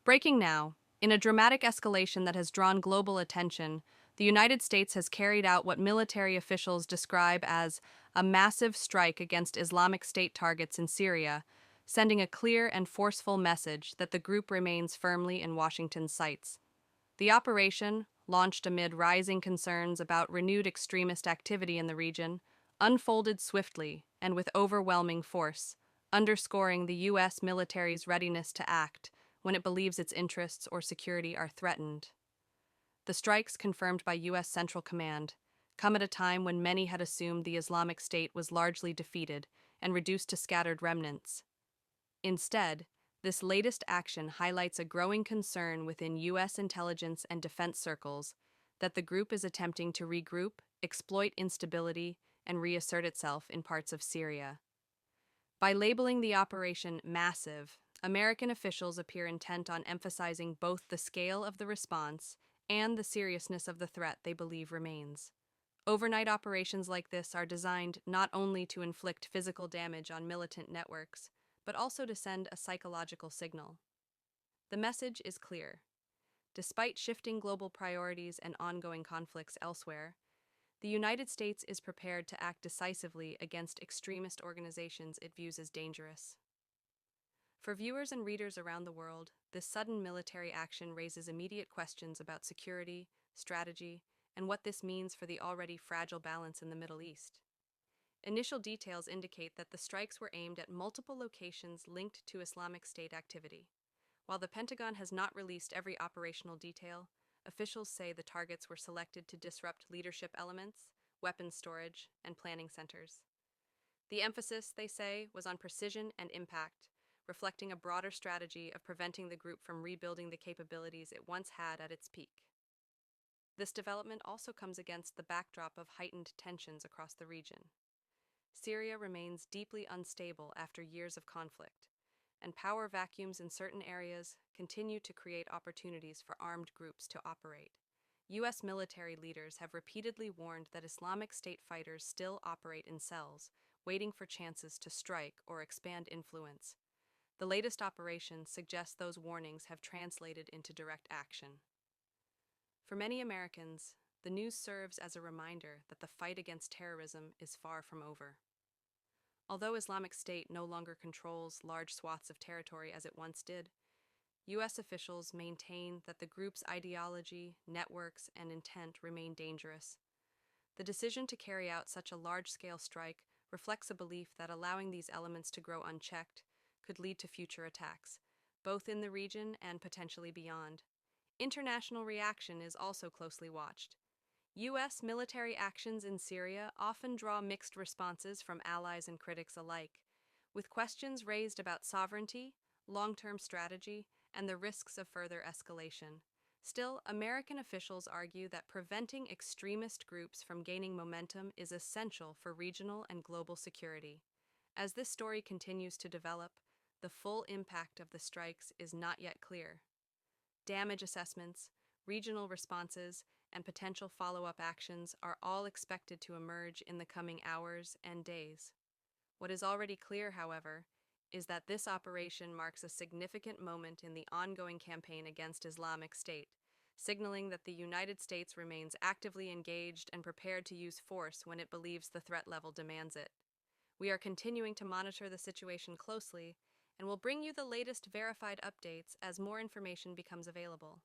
Breaking now. In a dramatic escalation that has drawn global attention, the United States has carried out what military officials describe as a massive strike against Islamic State targets in Syria, sending a clear and forceful message that the group remains firmly in Washington's sights. The operation, launched amid rising concerns about renewed extremist activity in the region, unfolded swiftly and with overwhelming force, underscoring the U.S. military's readiness to act when it believes its interests or security are threatened. The strikes confirmed by U.S. Central Command come at a time when many had assumed the Islamic State was largely defeated and reduced to scattered remnants. Instead, this latest action highlights a growing concern within U.S. intelligence and defense circles that the group is attempting to regroup, exploit instability, and reassert itself in parts of Syria. By labeling the operation massive, American officials appear intent on emphasizing both the scale of the response and the seriousness of the threat they believe remains. Overnight operations like this are designed not only to inflict physical damage on militant networks, but also to send a psychological signal. The message is clear. Despite shifting global priorities and ongoing conflicts elsewhere, the United States is prepared to act decisively against extremist organizations it views as dangerous. For viewers and readers around the world, this sudden military action raises immediate questions about security, strategy, and what this means for the already fragile balance in the Middle East. Initial details indicate that the strikes were aimed at multiple locations linked to Islamic State activity. While the Pentagon has not released every operational detail, officials say the targets were selected to disrupt leadership elements, weapons storage, and planning centers. The emphasis, they say, was on precision and impact, reflecting a broader strategy of preventing the group from rebuilding the capabilities it once had at its peak. This development also comes against the backdrop of heightened tensions across the region. Syria remains deeply unstable after years of conflict, and power vacuums in certain areas continue to create opportunities for armed groups to operate. U.S. military leaders have repeatedly warned that Islamic State fighters still operate in cells, waiting for chances to strike or expand influence. The latest operations suggest those warnings have translated into direct action. For many Americans, the news serves as a reminder that the fight against terrorism is far from over. Although Islamic State no longer controls large swaths of territory as it once did, U.S. officials maintain that the group's ideology, networks, and intent remain dangerous. The decision to carry out such a large-scale strike reflects a belief that allowing these elements to grow unchecked could lead to future attacks, both in the region and potentially beyond. International reaction is also closely watched. U.S. military actions in Syria often draw mixed responses from allies and critics alike, with questions raised about sovereignty, long-term strategy, and the risks of further escalation. Still, American officials argue that preventing extremist groups from gaining momentum is essential for regional and global security. As this story continues to develop, the full impact of the strikes is not yet clear. Damage assessments, regional responses, and potential follow-up actions are all expected to emerge in the coming hours and days. What is already clear, however, is that this operation marks a significant moment in the ongoing campaign against Islamic State, signaling that the United States remains actively engaged and prepared to use force when it believes the threat level demands it. We are continuing to monitor the situation closely and will bring you the latest verified updates as more information becomes available.